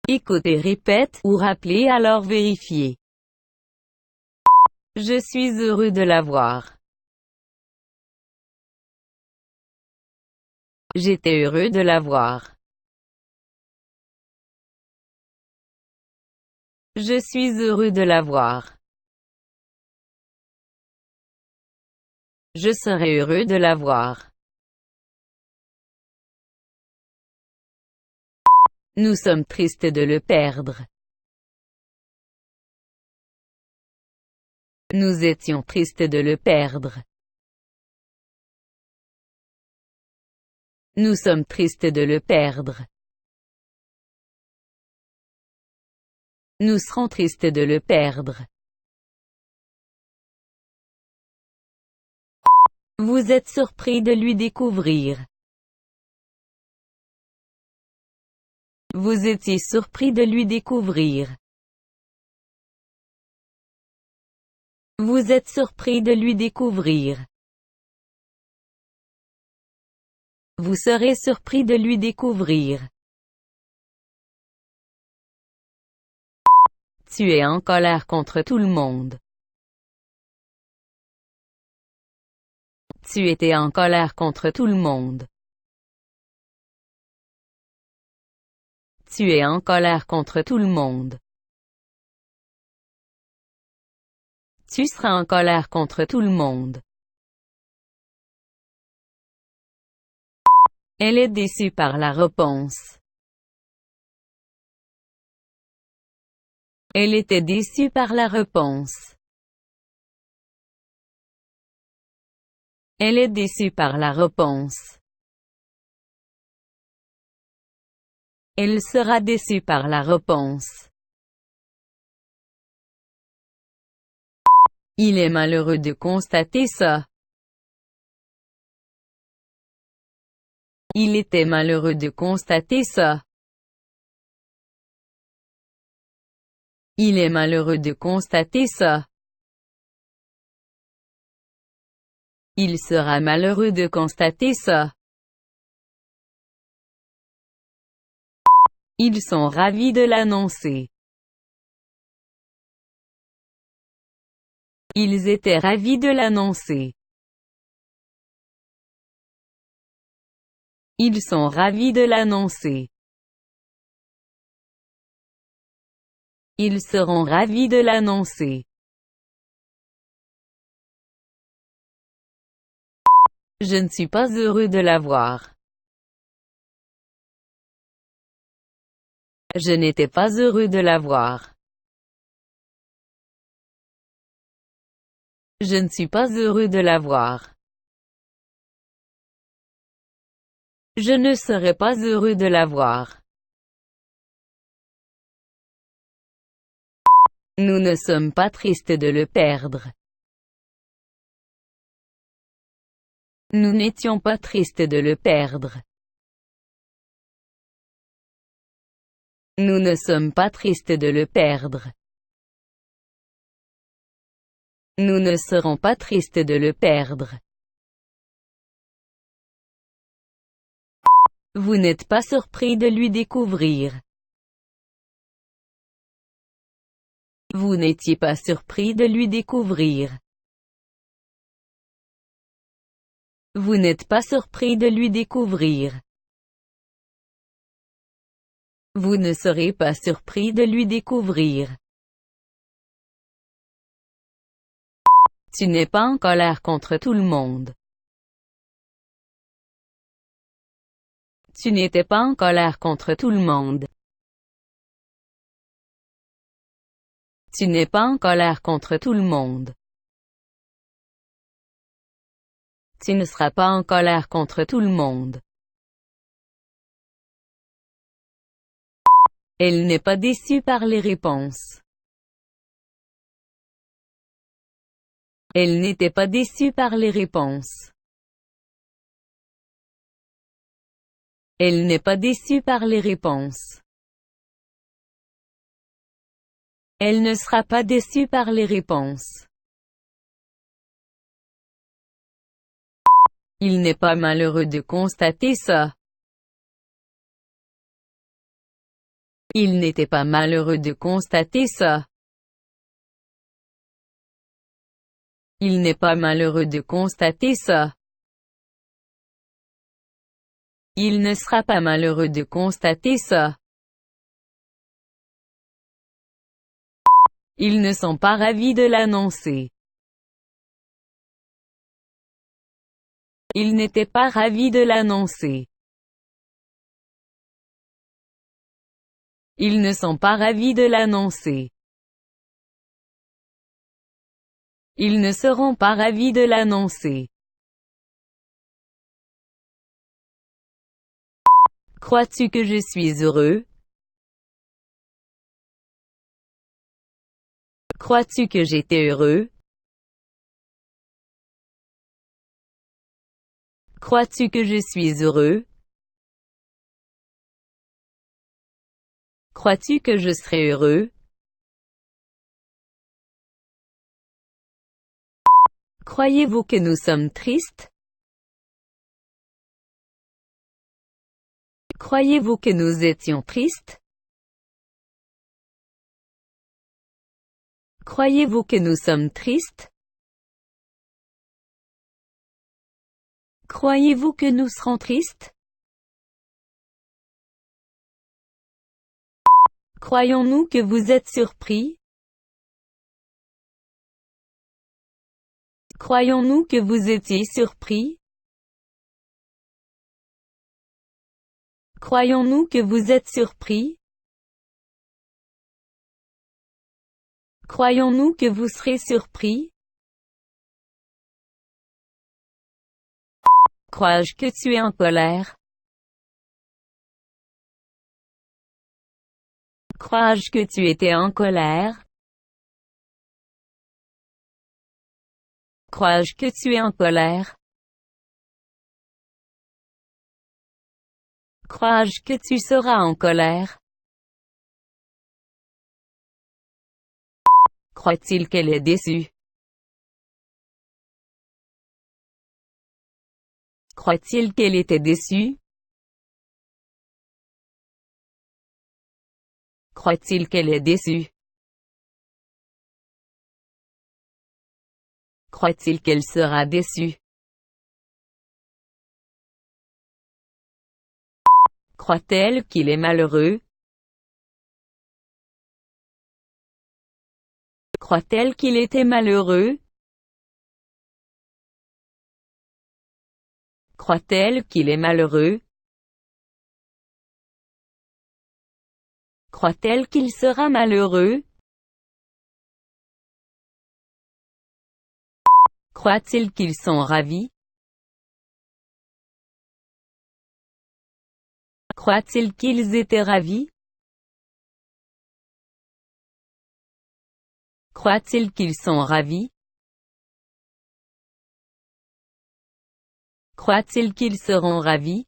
Écoutez, répète, ou rappelez alors vérifiez. Je suis heureux de la voir. J'étais heureux de la voir. Je suis heureux de la voir. Je serai heureux de la voir. Nous sommes tristes de le perdre. Nous étions tristes de le perdre. Nous sommes tristes de le perdre. Nous serons tristes de le perdre. Vous êtes surpris de lui découvrir. Vous étiez surpris de lui découvrir. Vous êtes surpris de lui découvrir. Vous serez surpris de lui découvrir. Tu es en colère contre tout le monde. Tu étais en colère contre tout le monde. Tu es en colère contre tout le monde. Tu seras en colère contre tout le monde. Elle est déçue par la réponse. Elle était déçue par la réponse. Elle est déçue par la réponse. Elle sera déçue par la réponse. Il est malheureux de constater ça. Il était malheureux de constater ça. Il est malheureux de constater ça. Il sera malheureux de constater ça. Ils sont ravis de l'annoncer. Ils étaient ravis de l'annoncer. Ils sont ravis de l'annoncer. Ils seront ravis de l'annoncer. Je ne suis pas heureux de la voir. Je n'étais pas heureux de la voir. Je ne suis pas heureux de la voir. Je ne serai pas heureux de la voir. Nous ne sommes pas tristes de le perdre. Nous n'étions pas tristes de le perdre. Nous ne sommes pas tristes de le perdre. Nous ne serons pas tristes de le perdre. Vous n'êtes pas surpris de lui découvrir. Vous n'étiez pas surpris de lui découvrir. Vous n'êtes pas surpris de lui découvrir. Vous ne serez pas surpris de lui découvrir. Tu n'es pas en colère contre tout le monde. Tu n'étais pas en colère contre tout le monde. Tu n'es pas en colère contre tout le monde. Tu ne seras pas en colère contre tout le monde. Elle n'est pas déçue par les réponses. Elle n'était pas déçue par les réponses. Elle n'est pas déçue par les réponses. Elle ne sera pas déçue par les réponses. Il n'est pas malheureux de constater ça. Il n'était pas malheureux de constater ça. Il n'est pas malheureux de constater ça. Il ne sera pas malheureux de constater ça. Ils ne sont pas ravis de l'annoncer. Ils n'étaient pas ravis de l'annoncer. Ils ne sont pas ravis de l'annoncer. Ils ne seront pas ravis de l'annoncer. Crois-tu que je suis heureux? Crois-tu que j'étais heureux? Crois-tu que je suis heureux? Crois-tu que je serai heureux? Croyez-vous que nous sommes tristes? Croyez-vous que nous étions tristes? Croyez-vous que nous sommes tristes? Croyez-vous que nous serons tristes? Croyons-nous que vous êtes surpris? Croyons-nous que vous étiez surpris? Croyons-nous que vous êtes surpris? Croyons-nous que vous serez surpris? Crois-je que tu es en colère? Crois-je que tu étais en colère? Crois-je que tu es en colère? Crois-je que tu seras en colère? Croit-il qu'elle est déçue? Croit-il qu'elle était déçue? Croit-il qu'elle est déçue? Croit-il qu'elle sera déçue? Croit-elle qu'il est malheureux? Croit-elle qu'il était malheureux? Croit-elle qu'il est malheureux? Croit-elle qu'il sera malheureux? Croit-il qu'ils sont ravis? Croit-il qu'ils étaient ravis? Croit-il qu'ils sont ravis? Croit-il qu'ils seront ravis?